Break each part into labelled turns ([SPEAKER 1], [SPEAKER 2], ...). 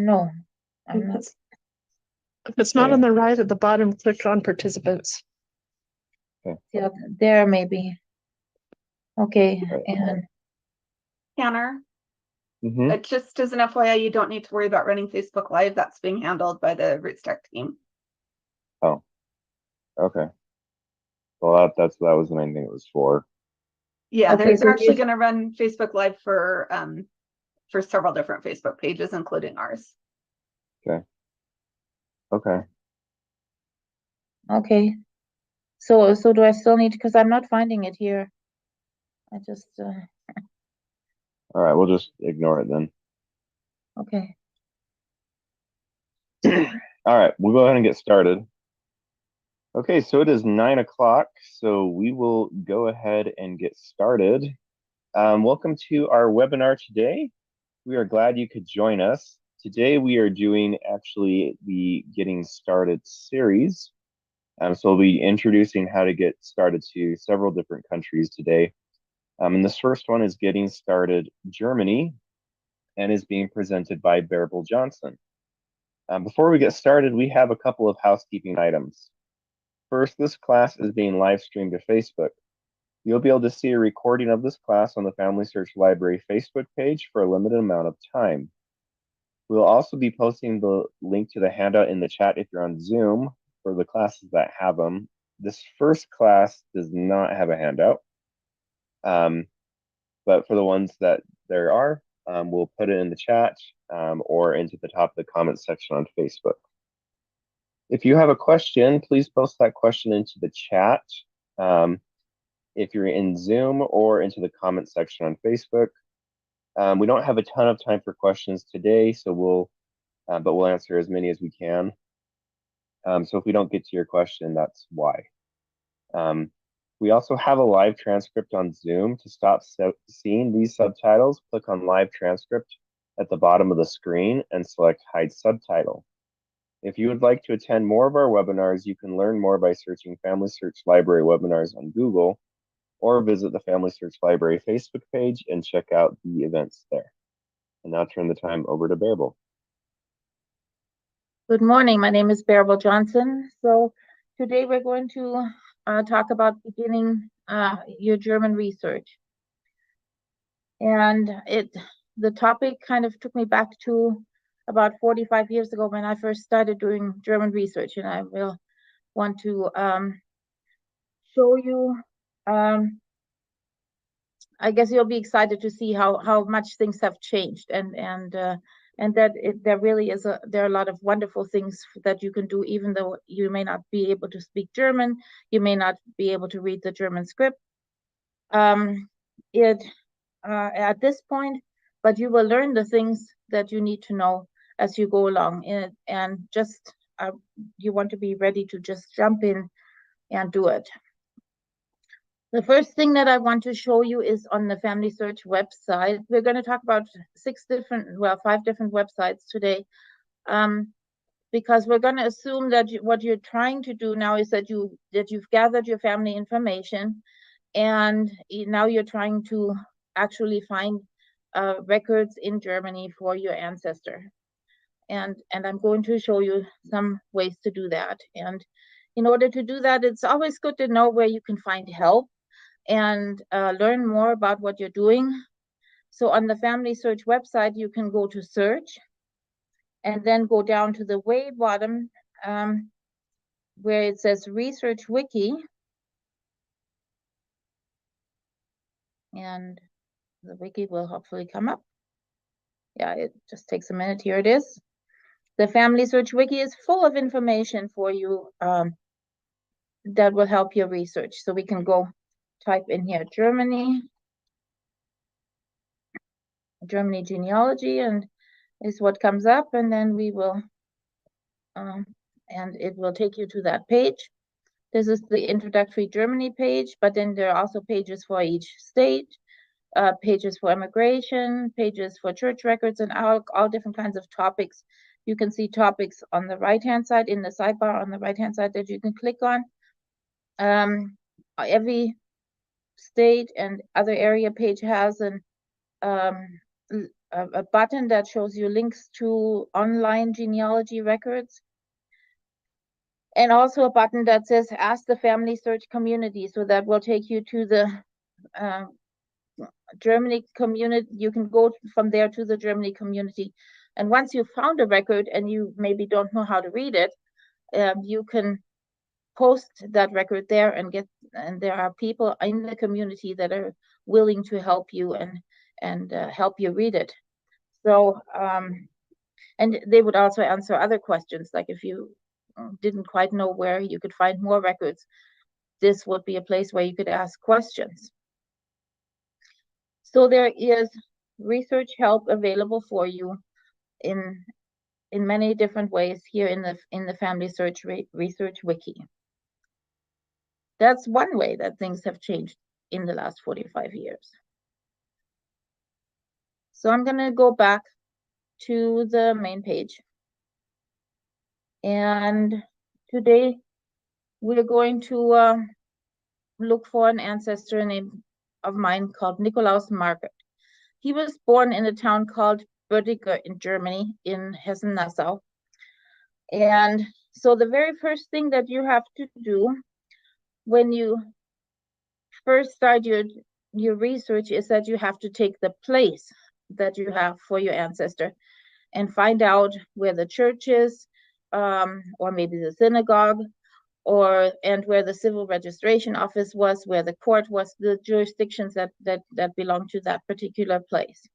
[SPEAKER 1] No, I'm not.
[SPEAKER 2] If it's not on the right at the bottom, click on participants.
[SPEAKER 1] Yeah, there maybe. Okay,
[SPEAKER 3] Right.
[SPEAKER 1] and
[SPEAKER 4] Tanner,
[SPEAKER 3] Mhm.
[SPEAKER 4] just as an FYI, you don't need to worry about running Facebook Live. That's being handled by the Rootstack team.
[SPEAKER 3] Oh, okay. Well, that was the main thing it was for.
[SPEAKER 4] Yeah,
[SPEAKER 1] Okay,
[SPEAKER 4] they're
[SPEAKER 1] so
[SPEAKER 4] actually
[SPEAKER 1] you-
[SPEAKER 4] going to run Facebook Live for several different Facebook pages, including ours.
[SPEAKER 3] Okay.
[SPEAKER 1] okay. So do I still need, because I'm not finding it here. I just
[SPEAKER 3] All right, we'll just ignore it then.
[SPEAKER 1] okay.
[SPEAKER 3] All right, we'll go ahead and get started. Okay, so it is 9 o'clock, so we will go ahead and get started. Welcome to our webinar today. We are glad you could join us. Today we are doing actually the Getting Started series. So we'll be introducing how to get started to several different countries today. And this first one is Getting Started Germany and is being presented by Baerbel Johnson. Before we get started, we have a couple of housekeeping items. First, this class is being live streamed to Facebook. You'll be able to see a recording of this class on the Family Search Library Facebook page for a limited amount of time. We'll also be posting the link to the handout in the chat if you're on Zoom for the classes that have them. This first class does not have a handout, but for the ones that there are, we'll put it in the chat or into the top of the comments section on Facebook. If you have a question, please post that question into the chat. If you're in Zoom or into the comment section on Facebook. We don't have a ton of time for questions today, so but we'll answer as many as we can. So if we don't get to your question, that's why. We also have a live transcript on Zoom. To stop seeing these subtitles, click on Live Transcript at the bottom of the screen and select Hide Subtitle. If you would like to attend more of our webinars, you can learn more by searching Family Search Library webinars on Google, or visit the Family Search Library Facebook page and check out the events there. And now turn the time over to Baerbel.
[SPEAKER 1] Good morning. My name is Baerbel Johnson. So today we're going to talk about beginning your German research. And the topic kind of took me back to about 45 years ago when I first started doing German research, and I will want to show you. I guess you'll be excited to see how much things have changed, and that there really is there are a lot of wonderful things that you can do, even though you may not be able to speak German, you may not be able to read the German script. At this point, but you will learn the things that you need to know as you go along, and just you want to be ready to just jump in and do it. The first thing that I want to show you is on the Family Search website. We're going to talk about 5 different websites today, because we're going to assume that what you're trying to do now is that you've gathered your family information, and now you're trying to actually find records in Germany for your ancestor. And I'm going to show you some ways to do that. And in order to do that, it's always good to know where you can find help and learn more about what you're doing. So on the Family Search website, you can go to Search and then go down to the way bottom where it says Research Wiki. And the wiki will hopefully come up. Yeah, it just takes a minute. Here it is. The Family Search Wiki is full of information for you that will help your research. So we can go type in here Germany genealogy, and is what comes up, and then we will and it will take you to that page. This is the introductory Germany page, but then there are also pages for each state, pages for immigration, pages for church records, and all different kinds of topics. You can see topics on the right-hand side, in the sidebar on the right-hand side, that you can click on. Every state and other area page has a button that shows you links to online genealogy records, and also a button that says Ask the Family Search Community. So that will take you to the Germany community. You can go from there to the Germany community. And once you've found a record and you maybe don't know how to read it, you can post that record there and there are people in the community that are willing to help you and help you read it. So, and they would also answer other questions, like if you didn't quite know where you could find more records, this would be a place where you could ask questions. So there is research help available for you in many different ways here in the Family Search Research Wiki. That's one way that things have changed in the last 45 years. So I'm going to go back to the main page. And today we're going to look for an ancestor of mine called Nikolaus Margaret. He was born in a town called Böttger in Germany, in Hessen-Nassau. And so the very first thing that you have to do when you first start your research is that you have to take the place that you have for your ancestor and find out where the church is, or maybe the synagogue, and where the civil registration office was, where the court was, the jurisdictions that belong to that particular place.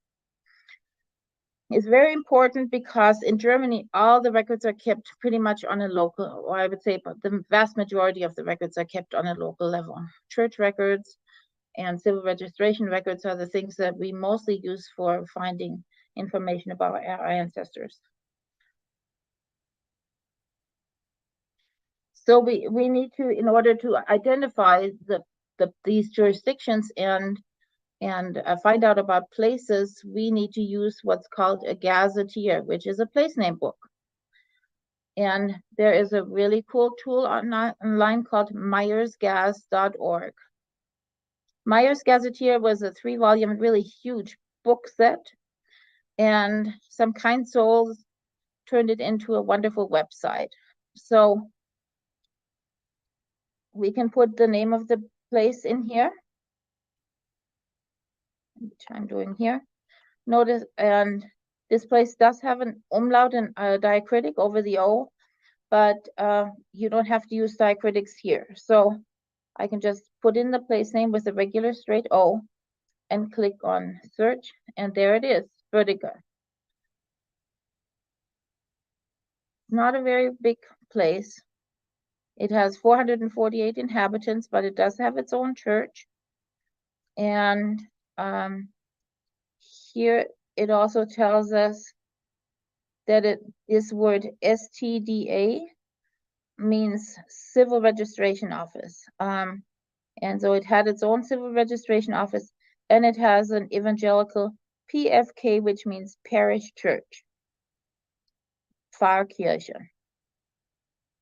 [SPEAKER 1] It's very important because in Germany, all the records are kept pretty much on a local, or I would say the vast majority of the records are kept on a local level. Church records and civil registration records are the things that we mostly use for finding information about our ancestors. So we need to, in order to identify these jurisdictions and find out about places, we need to use what's called a gazetteer, which is a place name book. And there is a really cool tool online called myersgaz.org. Myers Gazetteer was a 3-volume, really huge book set, and some kind souls turned it into a wonderful website. So we can put the name of the place in here, which I'm doing here. Notice, and this place does have an umlaut and a diacritic over the O, but you don't have to use diacritics here. So I can just put in the place name with a regular straight O and click on search, and there it is, Böttger. Not a very big place. It has 448 inhabitants, but it does have its own church. And here it also tells us that this word STDA means civil registration office. And so it had its own civil registration office, and it has an evangelical PFK, which means parish church, Pfarrkirche.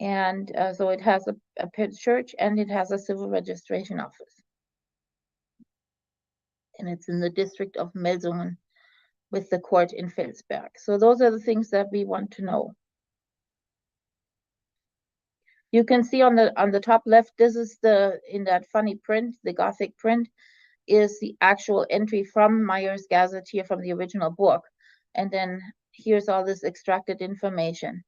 [SPEAKER 1] And so it has a church and it has a civil registration office. And it's in the district of Melsungen with the court in Felsberg. So those are the things that we want to know. You can see on the top left, this is in that funny print, the Gothic print, is the actual entry from Myers Gazetteer from the original book. And then here's all this extracted information.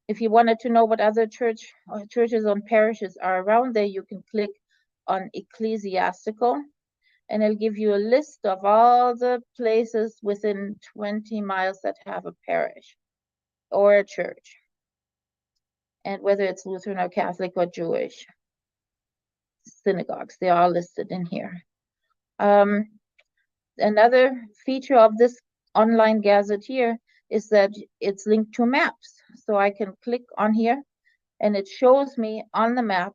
[SPEAKER 1] If you wanted to know what other churches and parishes are around there, you can click on ecclesiastical, and it'll give you a list of all the places within 20 miles that have a parish or a church, and whether it's Lutheran or Catholic or Jewish synagogues, they're all listed in here. Another feature of this online gazetteer is that it's linked to maps. So I can click on here and it shows me on the map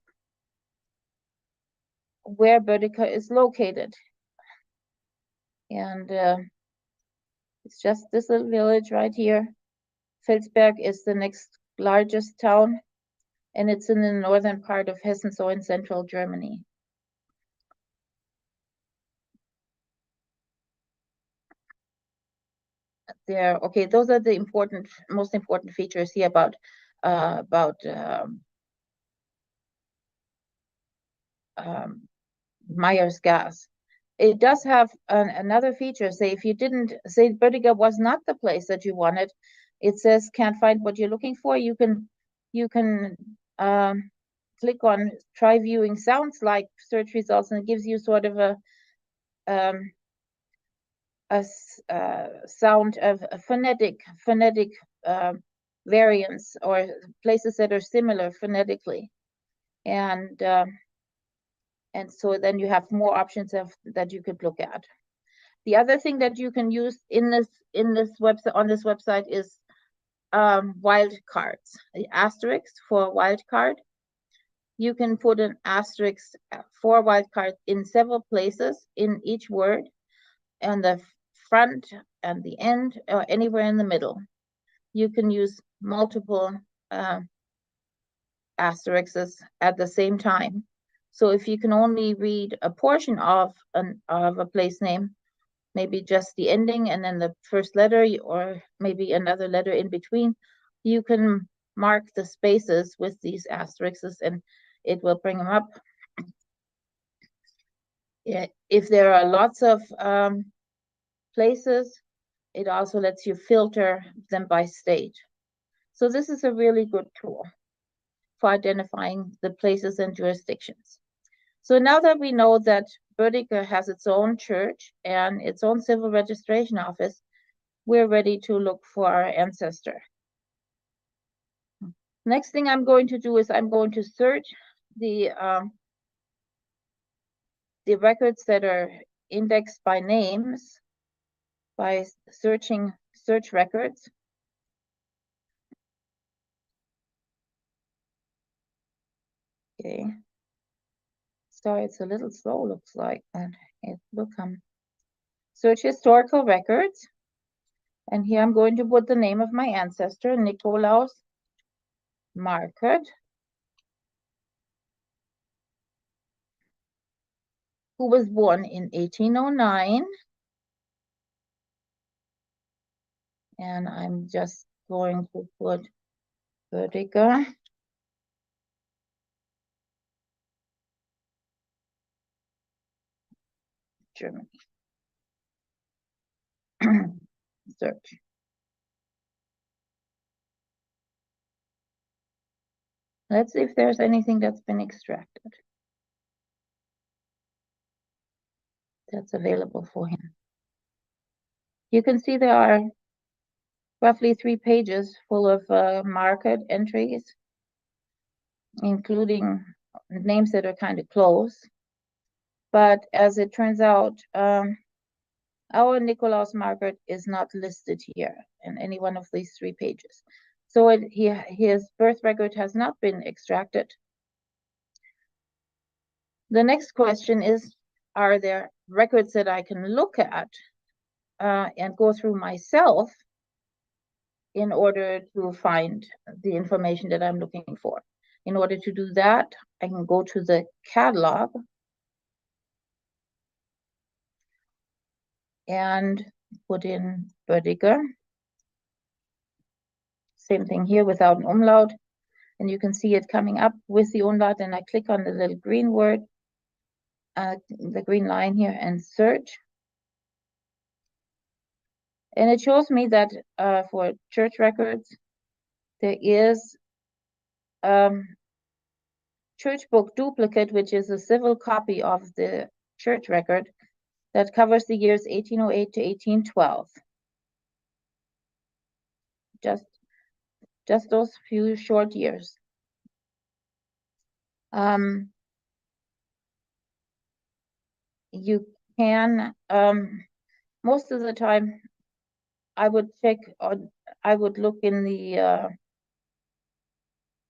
[SPEAKER 1] where Böttger is located. And it's just this little village right here. Felsberg is the next largest town, and it's in the northern part of Hessen, so in central Germany. There, okay, those are the most important features here about Meyer's gas. It does have another feature. Say if you didn't say Böttger was not the place that you wanted, it says can't find what you're looking for. You can click on try viewing sounds like search results, and it gives you sort of a sound of a phonetic variants or places that are similar phonetically, and so then you have more options that you could look at. The other thing that you can use in this website on this website is wildcards, the asterisk for wildcard. You can put an asterisk for wildcard in several places in each word, and the front and the end, or anywhere in the middle. You can use multiple asterisks at the same time. So if you can only read a portion of a place name, maybe just the ending and then the first letter, or maybe another letter in between, you can mark the spaces with these asterisks and it will bring them up. If there are lots of places, it also lets you filter them by state. So this is a really good tool for identifying the places and jurisdictions. So now that we know that Böttger has its own church and its own civil registration office, we're ready to look for our ancestor. Next thing I'm going to do is I'm going to search the records that are indexed by names by searching search records. Okay. Sorry, it's a little slow, looks like, and it will come. Search historical records. And here I'm going to put the name of my ancestor, Nikolaus Markert, who was born in 1809. And I'm just going to put Böttger. Germany. Search. Let's see if there's anything that's been extracted that's available for him. You can see there are roughly 3 pages full of market entries, including names that are kind of close. But as it turns out, our Nikolaus Markert is not listed here in any one of these 3 pages. So his birth record has not been extracted. The next question is, are there records that I can look at and go through myself in order to find the information that I'm looking for? In order to do that, I can go to the catalog and put in Böttger. Same thing here without an umlaut. And you can see it coming up with the umlaut, and I click on the little green word, the green line here, and search. And it shows me that for church records, there is church book duplicate, which is a civil copy of the church record that covers the years 1808 to 1812. Just those few short years. You can, most of the time, I would check on, I would look in the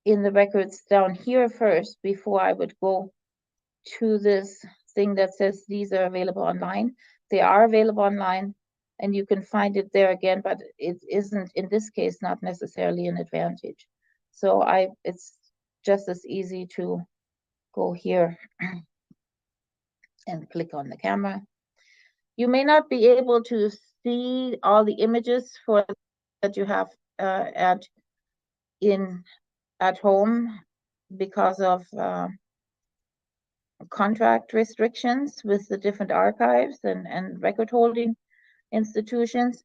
[SPEAKER 1] records down here first before I would go to this thing that says these are available online. They are available online, and you can find it there again, but it isn't, in this case, not necessarily an advantage. So it's just as easy to go here and click on the camera. You may not be able to see all the images for that you have at home because of contract restrictions with the different archives and record holding institutions.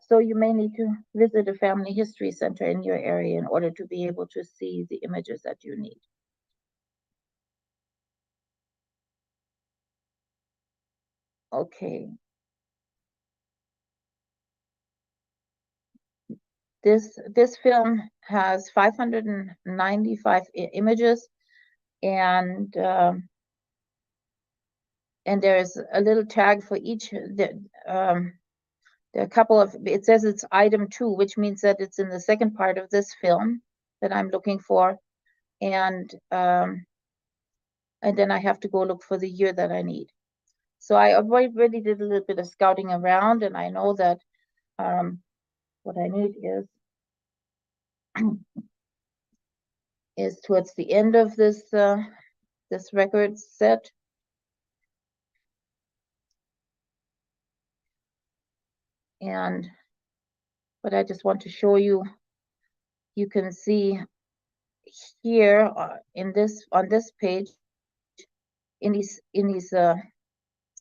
[SPEAKER 1] So you may need to visit a family history center in your area in order to be able to see the images that you need. Okay. This film has 595 images, and there's a little tag for each. There are a couple of, it says it's item 2, which means that it's in the second part of this film that I'm looking for, and then I have to go look for the year that I need. So I already did a little bit of scouting around, and I know that what I need is towards the end of this record set. But I just want to show you, you can see here on this page, in these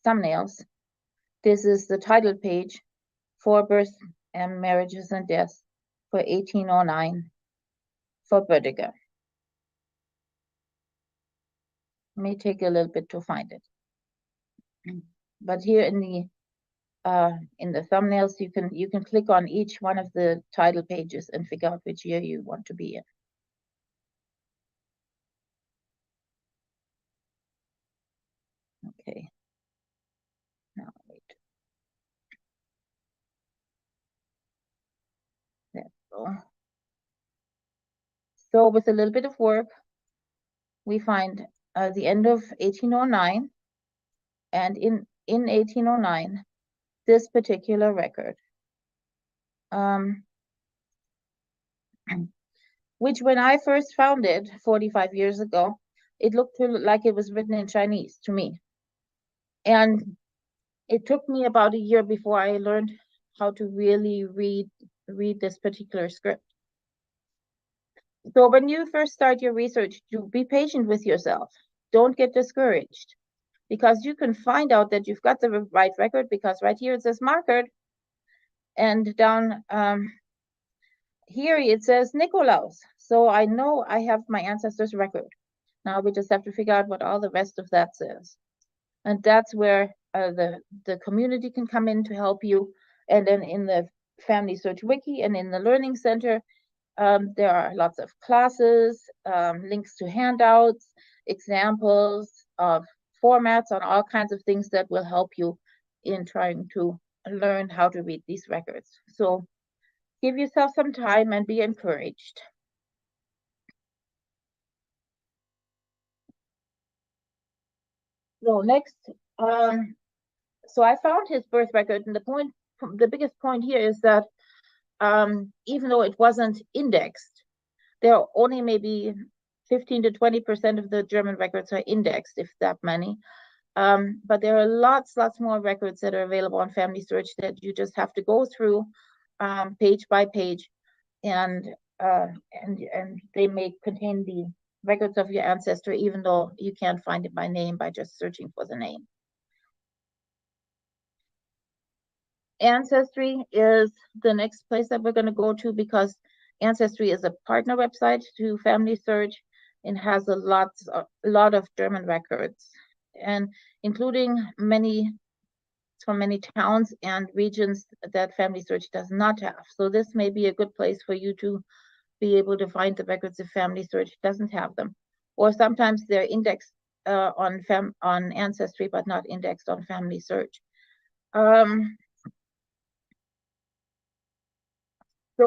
[SPEAKER 1] thumbnails, this is the title page for births and marriages and deaths for 1809 for Böttger. It may take a little bit to find it, but here in the thumbnails, you can click on each one of the title pages and figure out which year you want to be in. Okay. Now wait. There we go. So with a little bit of work, we find the end of 1809, and in 1809, this particular record, which when I first found it 45 years ago, it looked like it was written in Chinese to me. And it took me about a year before I learned how to really read this particular script. So when you first start your research, be patient with yourself. Don't get discouraged, because you can find out that you've got the right record, because right here it says markered, and down here it says Nikolaus. So I know I have my ancestors' record. Now we just have to figure out what all the rest of that says. And that's where the community can come in to help you. And then in the Family Search Wiki and in the Learning Center, there are lots of classes, links to handouts, examples of formats on all kinds of things that will help you in trying to learn how to read these records. So give yourself some time and be encouraged. So next, so I found his birth record, and the biggest point here is that even though it wasn't indexed, there are only maybe 15 to 20% of the German records are indexed, if that many. But there are lots more records that are available on Family Search that you just have to go through page by page, and they may contain the records of your ancestor, even though you can't find it by name by just searching for the name. Ancestry is the next place that we're going to go to, because Ancestry is a partner website to Family Search and has a lot of German records, and including many from many towns and regions that Family Search does not have. So this may be a good place for you to be able to find the records if Family Search doesn't have them. Or sometimes they're indexed on Ancestry, but not indexed on Family Search. So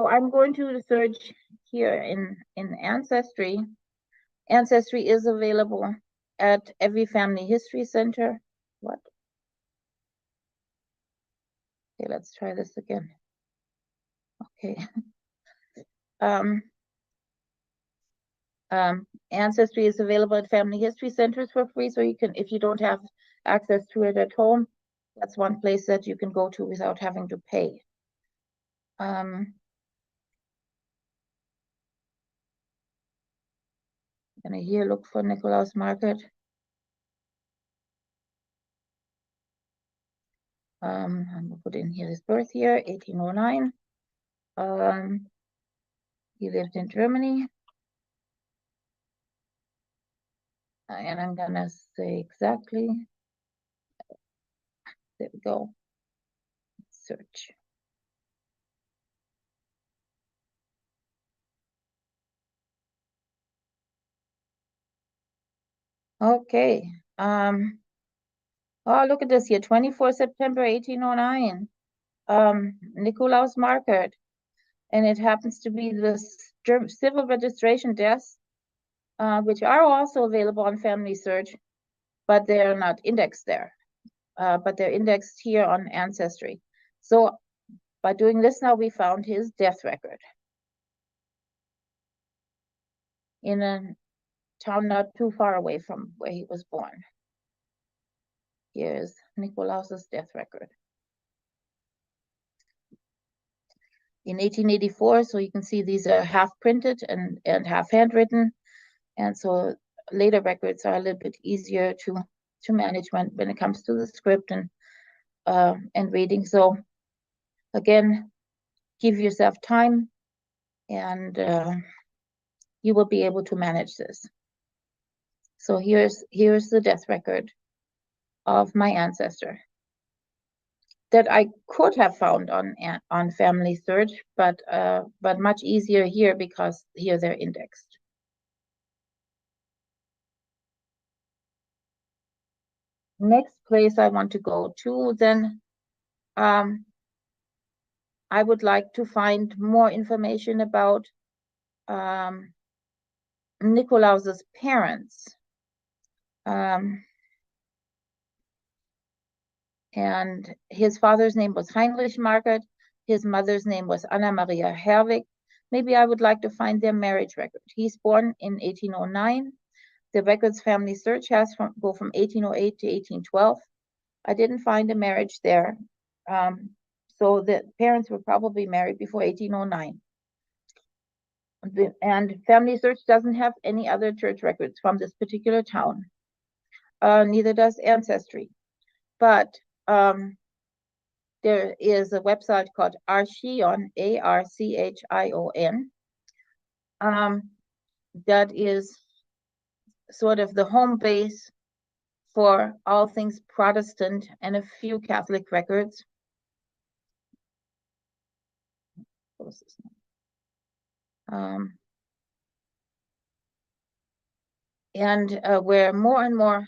[SPEAKER 1] I'm going to search here in Ancestry. Ancestry is available at every Family History Center. What? Okay, let's try this again. Okay. Ancestry is available at Family History Centers for free, so you can, if you don't have access to it at home, that's one place that you can go to without having to pay. I'm gonna here look for Nikolaus Market. I'm gonna put in here his birth year, 1809. He lived in Germany. And I'm gonna say exactly. There we go. Search. Okay. Oh, look at this here, 24 September 1809. Nikolaus Market. And it happens to be the civil registration deaths, which are also available on Family Search, but they are not indexed there. But they're indexed here on Ancestry. So by doing this now, we found his death record in a town not too far away from where he was born. Here's Nikolaus's death record. In 1884, so you can see these are half printed and half handwritten. And so later records are a little bit easier to manage when it comes to the script and reading. So again, give yourself time and you will be able to manage this. So here's the death record of my ancestor that I could have found on Family Search, but much easier here because here they're indexed. Next place I want to go to, then I would like to find more information about Nikolaus's parents. And his father's name was Heinrich Market. His mother's name was Anna Maria Herwig. Maybe I would like to find their marriage record. He's born in 1809. The records Family Search has go from 1808 to 1812. I didn't find a marriage there. So the parents were probably married before 1809. And Family Search doesn't have any other church records from this particular town. Neither does Ancestry. But there is a website called Archion, Archion, that is sort of the home base for all things Protestant and a few Catholic records. And where more and more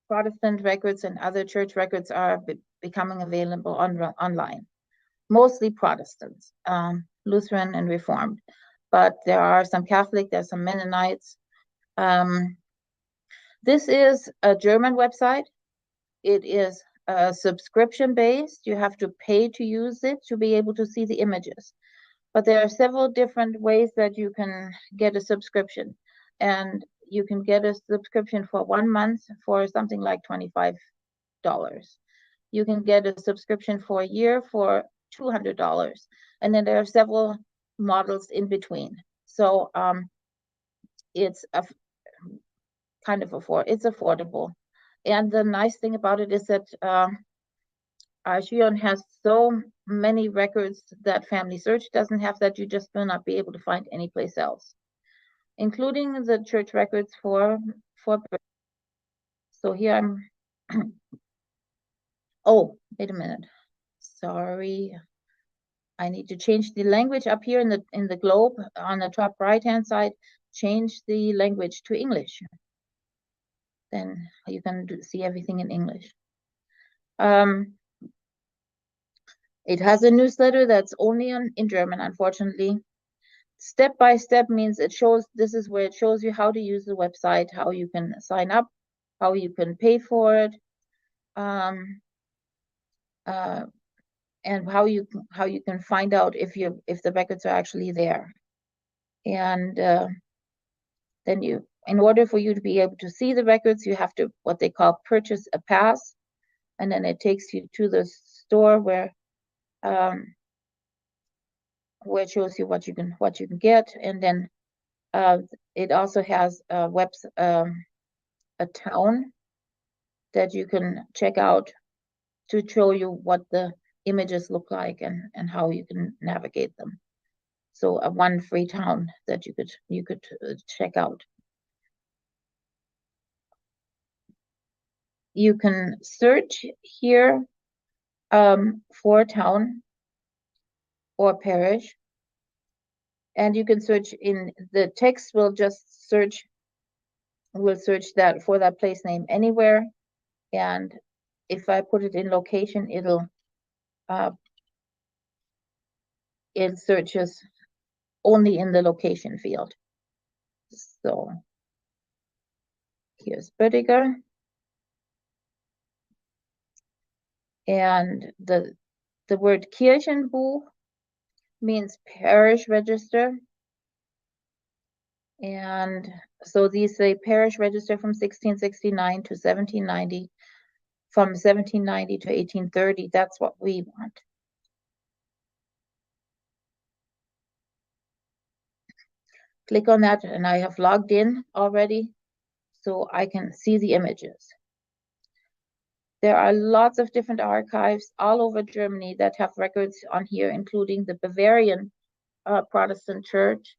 [SPEAKER 1] Protestant records and other church records are becoming available online. Mostly Protestants, Lutheran and Reformed, but there are some Catholic, there's some Mennonites. This is a German website. It is subscription based. You have to pay to use it to be able to see the images. But there are several different ways that you can get a subscription. And you can get a subscription for 1 month for something like $25. You can get a subscription for a year for $200. And then there are several models in between. So it's a kind of it's affordable. And the nice thing about it is that Archion has so many records that Family Search doesn't have that you just will not be able to find anyplace else, including the church records for. So here I'm Oh, wait a minute. Sorry. I need to change the language up here in the globe on the top right-hand side. Change the language to English. Then you can see everything in English. It has a newsletter that's only in German, unfortunately. Step by step means this is where it shows you how to use the website, how you can sign up, how you can pay for it, and how you can find out if the records are actually there. And then in order for you to be able to see the records, you have to what they call purchase a pass, and then it takes you to the store where it shows you what you can get, and then it also has a town that you can check out to show you what the images look like and how you can navigate them. So one free town that you could check out. You can search here for a town or parish, and you can search in the text will just search that for that place name anywhere, and if I put it in location, it searches only in the location field. So here's Böttiger, and the word Kirchenbuch means parish register, and so these say parish register from 1669 to 1790, from 1790 to 1830. That's what we want. Click on that, and I have logged in already, so I can see the images. There are lots of different archives all over Germany that have records on here, including the Bavarian Protestant Church.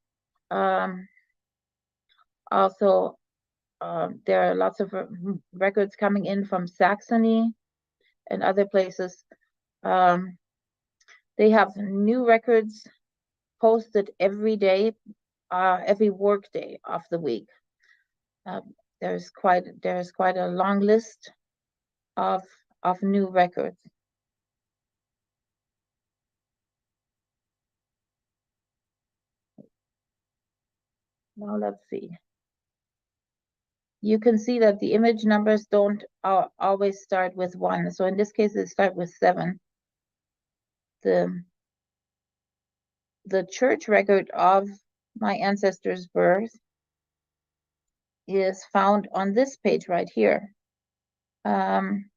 [SPEAKER 1] Also, there are lots of records coming in from Saxony and other places. They have new records posted every day, every work day of the week. There's quite a long list of new records. Now let's see. You can see that the image numbers don't always start with 1. So in this case, they start with 7. The church record of my ancestor's birth is found on this page right here. Which I'm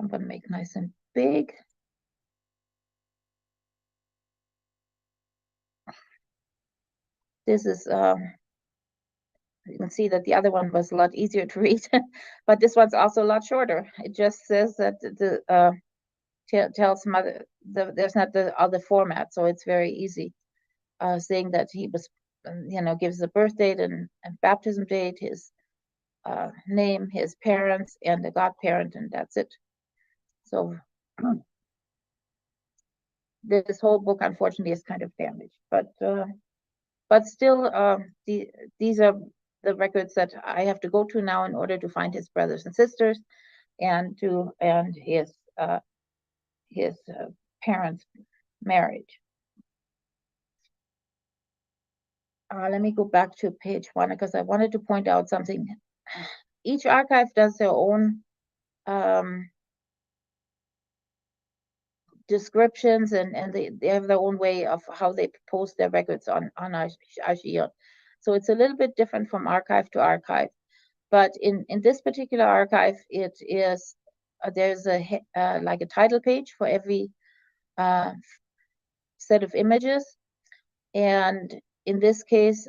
[SPEAKER 1] going to make nice and big. This is, you can see that the other one was a lot easier to read, but this one's also a lot shorter. It just says that tells mother, there's not the other format, so it's very easy. Saying that he was, gives the birth date and baptism date, his name, his parents, and the godparent, and that's it. So this whole book, unfortunately, is kind of damaged, but still, these are the records that I have to go to now in order to find his brothers and sisters, and his parents' marriage. Let me go back to page 1 because I wanted to point out something. Each archive does their own descriptions, and they have their own way of how they post their records on Archion. So it's a little bit different from archive to archive. But in this particular archive, it is there's like a title page for every set of images, and in this case,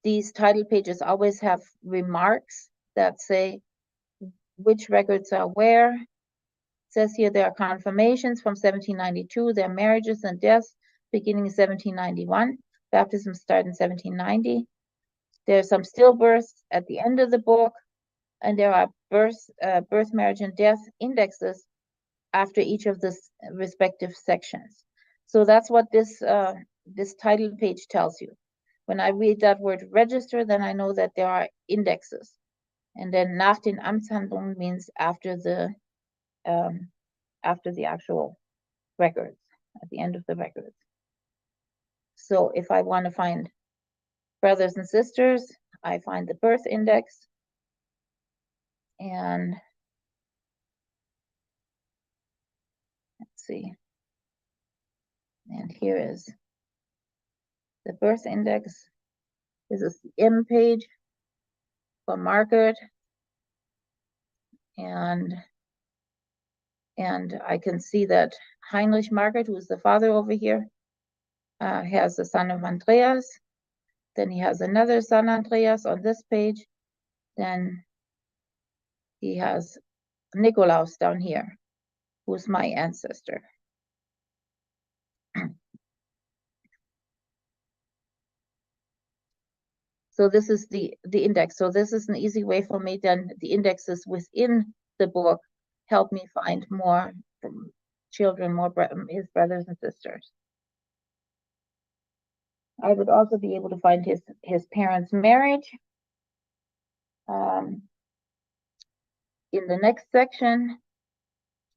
[SPEAKER 1] these title pages always have remarks that say which records are where. It says here there are confirmations from 1792, there are marriages and deaths beginning in 1791, baptisms start in 1790. There's some stillbirths at the end of the book, and there are birth, marriage, and death indexes after each of the respective sections. So that's what this title page tells you. When I read that word register, then I know that there are indexes. And then nach den Amtshandlungen means after the actual records, at the end of the records. So if I want to find brothers and sisters, I find the birth index, and let's see. And here is the birth index. This is the M page for Margaret, and I can see that Heinrich Margaret, who is the father over here, has a son of Andreas. Then he has another son, Andreas, on this page. Then he has Nikolaus down here, who's my ancestor. So this is the index. So this is an easy way for me. Then the indexes within the book help me find more children, his brothers and sisters. I would also be able to find his parents' marriage. In the next section,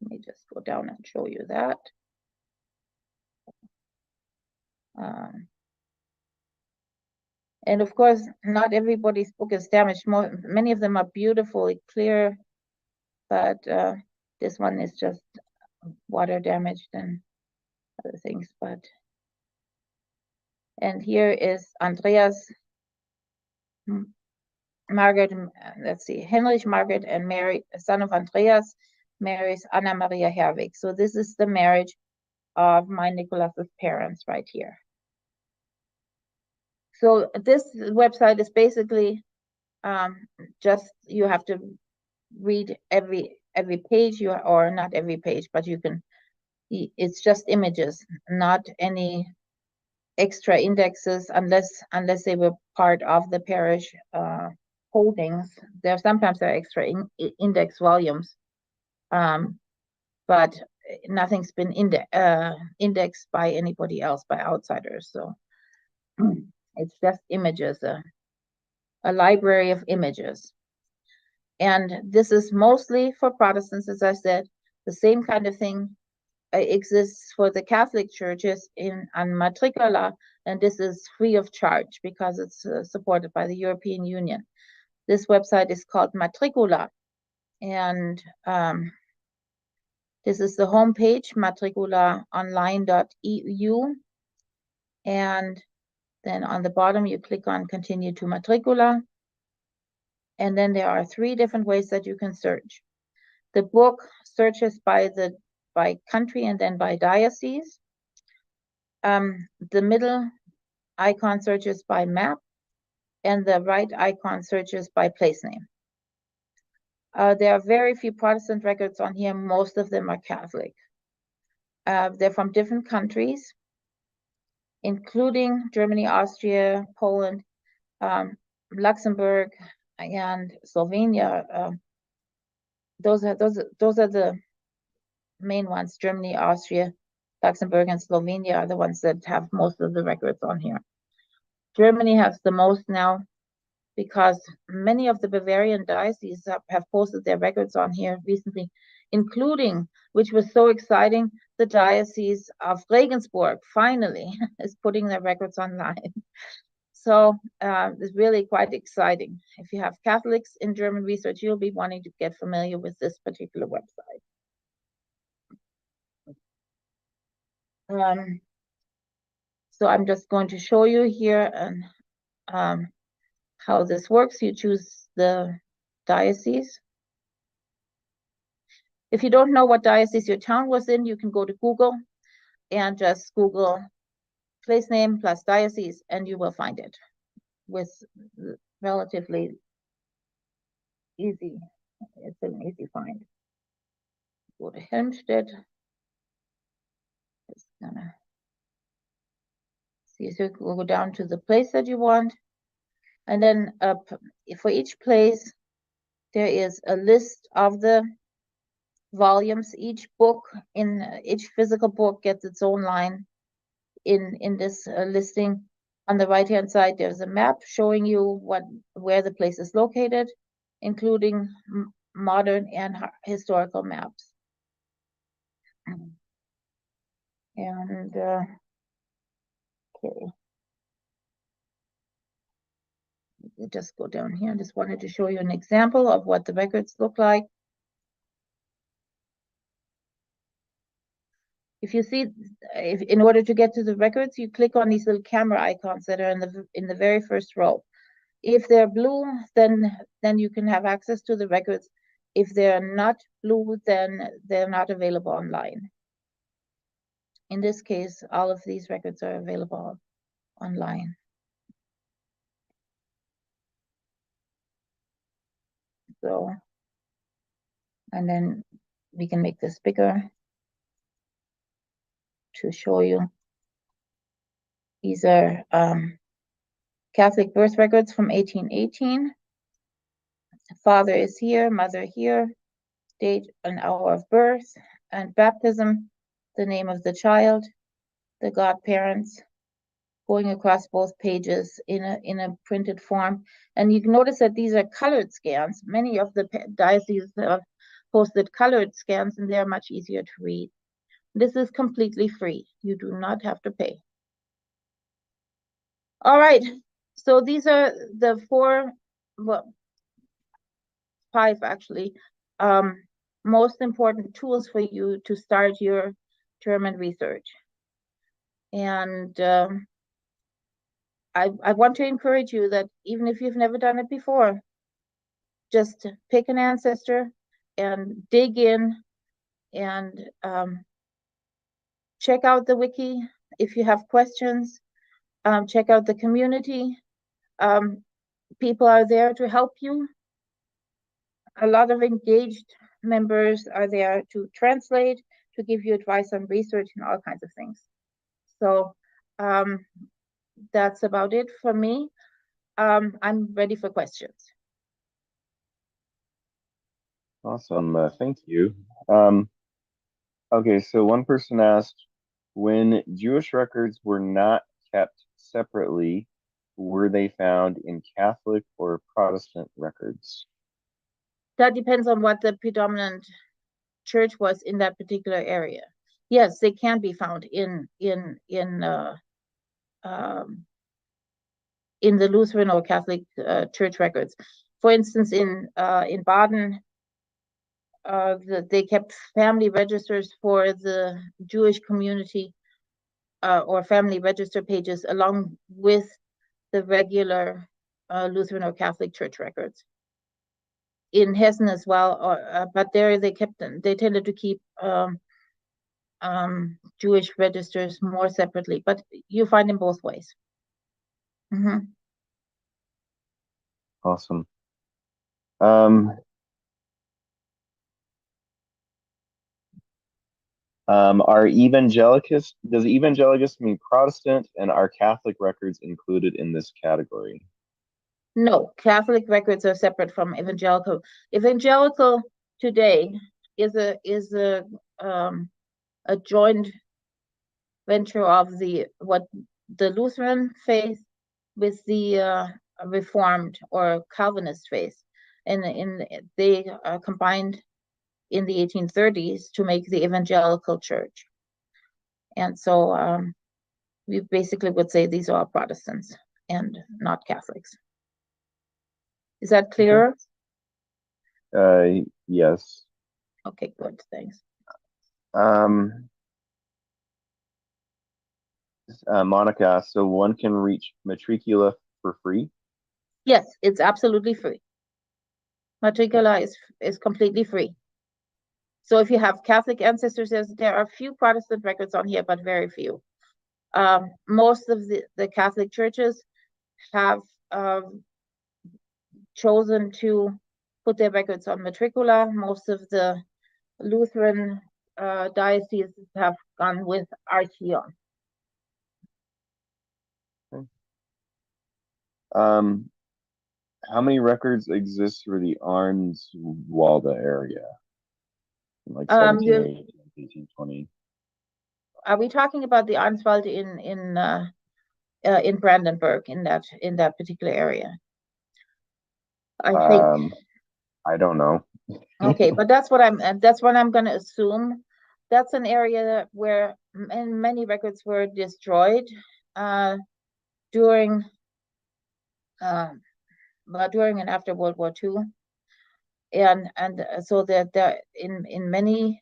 [SPEAKER 1] let me just go down and show you that. And of course, not everybody's book is damaged. Many of them are beautifully clear, but this one is just water damaged and other things. And here is Andreas, Margaret, let's see, Heinrich, Margaret, and Mary, son of Andreas, marries Anna Maria Herwig. So this is the marriage of my Nicholas's parents right here. So this website is basically just, you have to read every page, or not every page, but you can, it's just images, not any extra indexes, unless they were part of the parish holdings. Sometimes there are extra index volumes, but nothing's been indexed by anybody else, by outsiders. So it's just images, a library of images. And this is mostly for Protestants, as I said. The same kind of thing exists for the Catholic churches on Matricula, and this is free of charge because it's supported by the European Union. This website is called Matricula, and this is the homepage, matriculaonline.eu, and then on the bottom you click on Continue to Matricula, and then there are 3 different ways that you can search. The book searches by country and then by diocese. The middle icon searches by map, and the right icon searches by place name. There are very few Protestant records on here. Most of them are Catholic. They're from different countries, including Germany, Austria, Poland, Luxembourg, and Slovenia. Those are the main ones. Germany, Austria, Luxembourg, and Slovenia are the ones that have most of the records on here. Germany has the most now, because many of the Bavarian dioceses have posted their records on here recently, including, which was so exciting, the Diocese of Regensburg finally is putting their records online. So it's really quite exciting. If you have Catholics in German research, you'll be wanting to get familiar with this particular website. So I'm just going to show you here how this works. You choose the diocese. If you don't know what diocese your town was in, you can go to Google and just Google place name plus diocese, and you will find it with relatively easy. It's an easy find. Go to Helmstedt. Just gonna see, so we'll go down to the place that you want, and then for each place there is a list of the volumes. Each book each physical book gets its own line in this listing. On the right hand side, there's a map showing you where the place is located, including modern and historical maps. And okay, just go down here. I just wanted to show you an example of what the records look like. If you see, in order to get to the records, you click on these little camera icons that are in the very first row. If they're blue, then you can have access to the records. If they're not blue, then they're not available online. In this case, all of these records are available online. So, and then we can make this bigger to show you. These are Catholic birth records from 1818. Father is here, mother here, date and hour of birth and baptism, the name of the child, the godparents, going across both pages in a printed form. And you can notice that these are colored scans. Many of the dioceses have posted colored scans, and they're much easier to read. This is completely free. You do not have to pay. All right, so these are the five actually, most important tools for you to start your German research. And I want to encourage you that even if you've never done it before, just pick an ancestor and dig in and check out the wiki. If you have questions, check out the community. People are there to help you. A lot of engaged members are there to translate, to give you advice on research and all kinds of things. So that's about it for me. I'm ready for questions.
[SPEAKER 3] Awesome, thank you. Okay, so one person asked, when Jewish records were not kept separately, were they found in Catholic or Protestant records?
[SPEAKER 1] That depends on what the predominant church was in that particular area. Yes, they can be found in the Lutheran or Catholic church records. For instance, in Baden, they kept family registers for the Jewish community or family register pages along with the regular Lutheran or Catholic church records. In Hessen as well, but there they tended to keep Jewish registers more separately, but you find them both ways. Mm-hmm.
[SPEAKER 3] Awesome. Does evangelicus mean Protestant, and are Catholic records included in this category?
[SPEAKER 1] No, Catholic records are separate from evangelical. Evangelical today is a joint venture of the Lutheran faith with the Reformed or Calvinist faith, and they combined in the 1830s to make the evangelical church. And so we basically would say these are Protestants and not Catholics. Is that clearer?
[SPEAKER 3] Yes.
[SPEAKER 1] Okay, good, thanks.
[SPEAKER 3] Monica, so one can reach Matricula for free?
[SPEAKER 1] Yes, it's absolutely free. Matricula is completely free. So if you have Catholic ancestors, there are a few Protestant records on here, but very few. Most of the Catholic churches have chosen to put their records on Matricula. Most of the Lutheran dioceses have gone with Archion.
[SPEAKER 3] Okay. How many records exist for the Arnswalde area? Like
[SPEAKER 1] You
[SPEAKER 3] 1780, 1820.
[SPEAKER 1] are we talking about the Arnswald in Brandenburg in that particular area? I think.
[SPEAKER 3] I don't know.
[SPEAKER 1] Okay, but that's what I'm going to assume. That's an area where many records were destroyed during during and after World War II, and so that there in many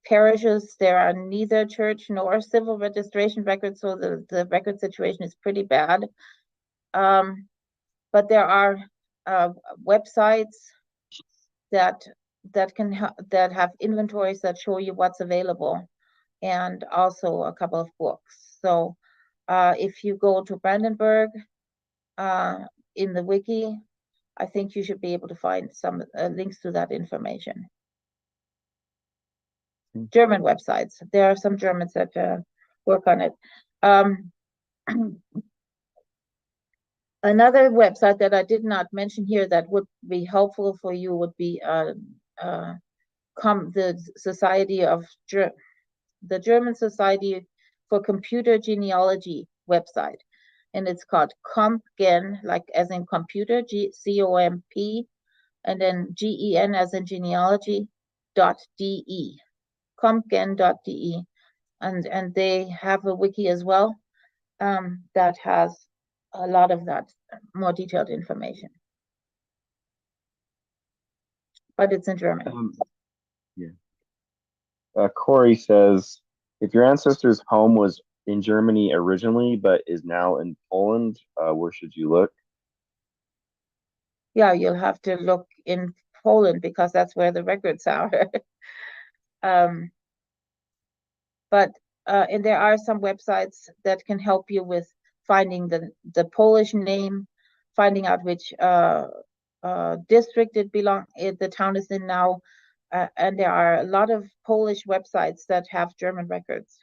[SPEAKER 1] parishes there are neither church nor civil registration records, so the record situation is pretty bad. But there are websites that have inventories that show you what's available, and also a couple of books. So if you go to Brandenburg in the wiki, I think you should be able to find some links to that information. German websites. There are some Germans that work on it. Another website that I did not mention here that would be helpful for you would be the Society of the German Society for Computer Genealogy website, and it's called CompGen, like as in computer, COMP, and then GEN as in genealogy .de, compgen.de, and they have a wiki as well that has a lot of that more detailed information, but it's in German.
[SPEAKER 3] Corey says, if your ancestor's home was in Germany originally, but is now in Poland, where should you look?
[SPEAKER 1] Yeah, you'll have to look in Poland because that's where the records are. But and there are some websites that can help you with finding the Polish name, finding out which district the town is in now, and there are a lot of Polish websites that have German records.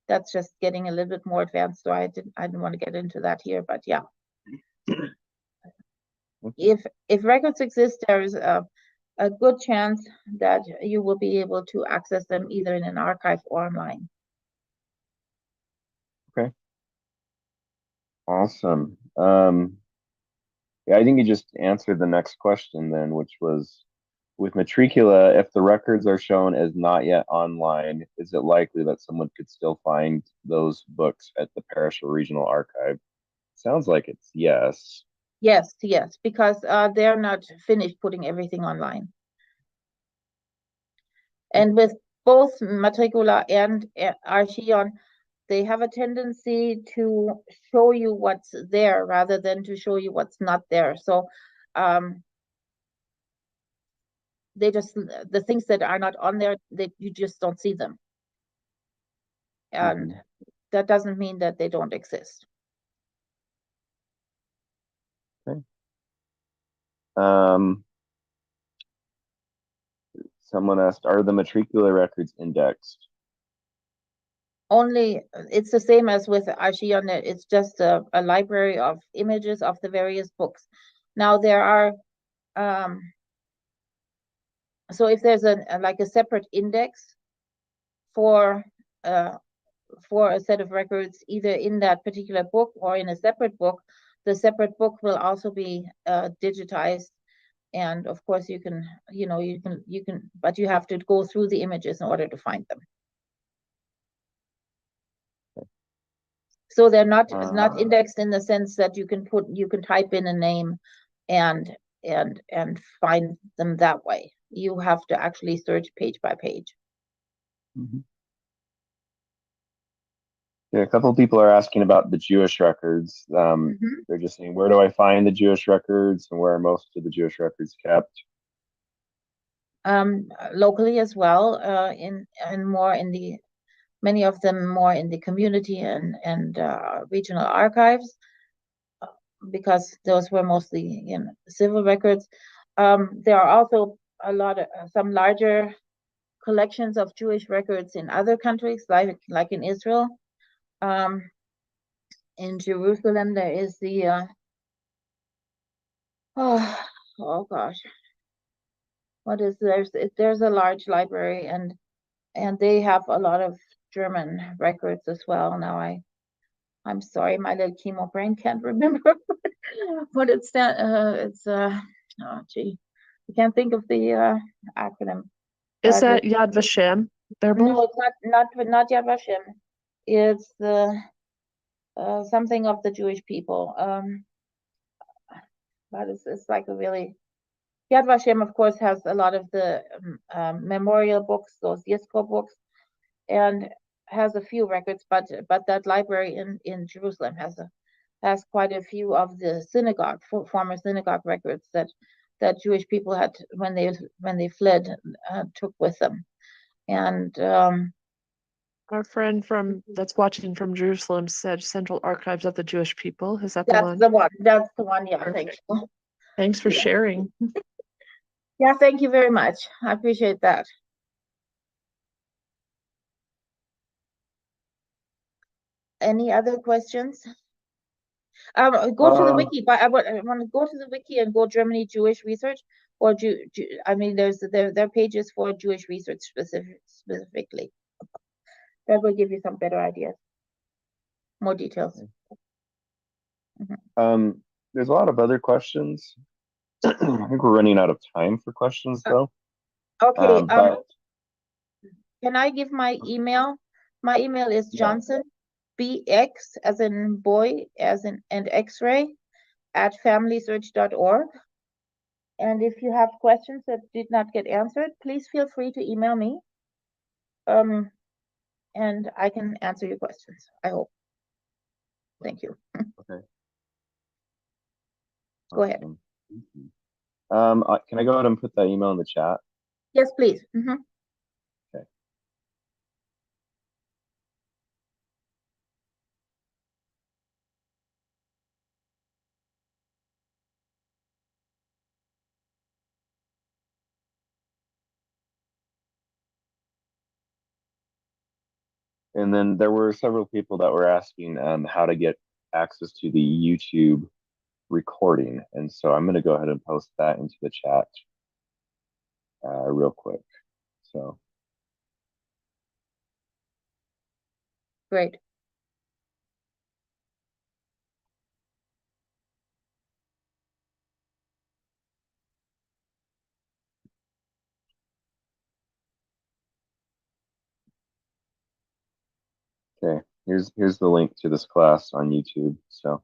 [SPEAKER 1] That's just getting a little bit more advanced, so I didn't want to get into that here, but yeah. If records exist, there is a good chance that you will be able to access them either in an archive or online.
[SPEAKER 3] Okay. Awesome. Yeah, I think you just answered the next question then, which was, with Matricula, if the records are shown as not yet online, is it likely that someone could still find those books at the parish or regional archive? Sounds like it's yes.
[SPEAKER 1] Yes, because they're not finished putting everything online. And with both Matricula and Archion, they have a tendency to show you what's there rather than to show you what's not there. So the things that are not on there, you just don't see them. And that doesn't mean that they don't exist.
[SPEAKER 3] Okay. Someone asked, are the Matricula records indexed?
[SPEAKER 1] Only, it's the same as with Archion. It's just a library of images of the various books. Now there are, so if there's like a separate index for a set of records, either in that particular book or in a separate book, the separate book will also be digitized. And of course you can, but you have to go through the images in order to find them. So they're not indexed in the sense that you can type in a name and find them that way. You have to actually search page by page.
[SPEAKER 3] Yeah, a couple of people are asking about the Jewish records. They're just saying, where do I find the Jewish records, and where are most of the Jewish records kept?
[SPEAKER 1] Locally as well, many of them more in the community and regional archives, because those were mostly civil records. There are also some larger collections of Jewish records in other countries, like in Israel. In Jerusalem, there is the Oh gosh. What is there's a large library and they have a lot of German records as well. Now I'm sorry, my little chemo brain can't remember what it's that oh gee. I can't think of the acronym.
[SPEAKER 2] Is
[SPEAKER 1] But
[SPEAKER 2] that Yad Vashem? Baerbel?
[SPEAKER 1] no, it's not Yad Vashem. It's the something of the Jewish people. But it's like a really Yad Vashem, of course, has a lot of the memorial books, those Yisco books, and has a few records. But that library in Jerusalem has quite a few of the synagogue, former synagogue records that Jewish people had when they fled, took with them. And
[SPEAKER 2] Our friend that's watching from Jerusalem said Central Archives of the Jewish People. Is that the
[SPEAKER 1] that's
[SPEAKER 2] one?
[SPEAKER 1] the one. That's the one. Yeah, thank
[SPEAKER 2] Perfect.
[SPEAKER 1] you.
[SPEAKER 2] Thanks for sharing.
[SPEAKER 1] Yeah, thank you very much. I appreciate that. Any other questions? Go to the wiki, but I want to go to the wiki and go Germany Jewish research, or I mean, there are pages for Jewish research specifically. That will give you some better ideas, more details.
[SPEAKER 3] There's a lot of other questions. I think we're running out of time for questions though.
[SPEAKER 1] Okay.
[SPEAKER 3] But
[SPEAKER 1] can I give my email? My email is
[SPEAKER 3] Yeah.
[SPEAKER 1] Johnson, BX as in boy, as in and X-ray @familysearch.org. And if you have questions that did not get answered, please feel free to email me. And I can answer your questions, I hope. Thank you.
[SPEAKER 3] Okay.
[SPEAKER 1] Go ahead.
[SPEAKER 3] Awesome. Can I go ahead and put that email in the chat?
[SPEAKER 1] Yes, please.
[SPEAKER 3] Okay. And then there were several people that were asking how to get access to the YouTube recording. And so I'm going to go ahead and post that into the chat real quick. So
[SPEAKER 1] Great.
[SPEAKER 3] okay, here's the link to this class on YouTube. So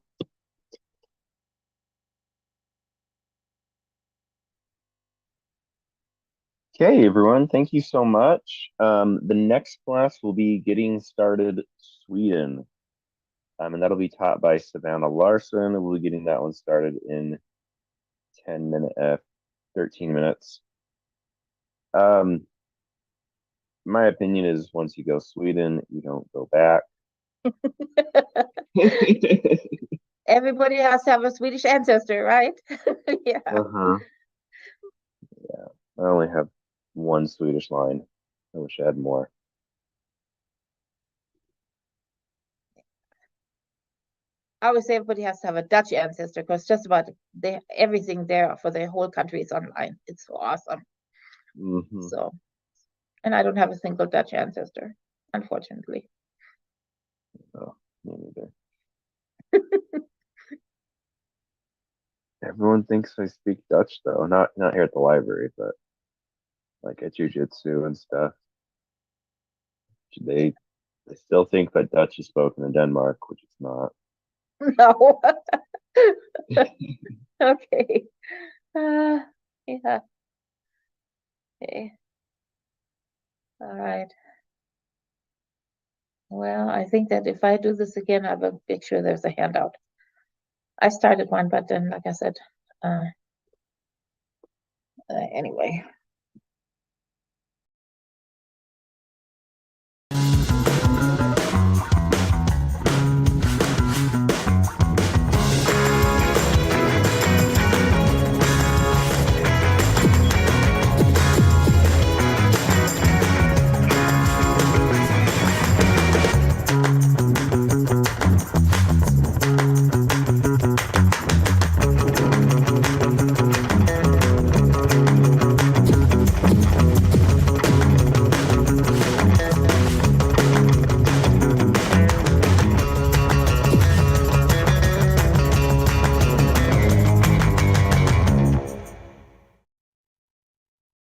[SPEAKER 3] okay, everyone, thank you so much. The next class will be Getting Started Sweden. And that'll be taught by Savannah Larson. We'll be getting that one started in 13 minutes. My opinion is once you go Sweden, you don't go back.
[SPEAKER 1] Everybody has to have a Swedish ancestor, right? Yeah.
[SPEAKER 3] Yeah. I only have one Swedish line. I wish I had more.
[SPEAKER 1] I always say everybody has to have a Dutch ancestor because just about everything there for the whole country is online. It's so awesome. So, and I don't have a single Dutch ancestor, unfortunately.
[SPEAKER 3] Oh, me neither. Everyone thinks I speak Dutch though. Not here at the library, but like at jujitsu and stuff. They still think that Dutch is spoken in Denmark, which it's not.
[SPEAKER 1] No. Okay. Yeah. Okay. All right. Well, I think that if I do this again, I will make sure there's a handout. I started one, but then, like I said, anyway.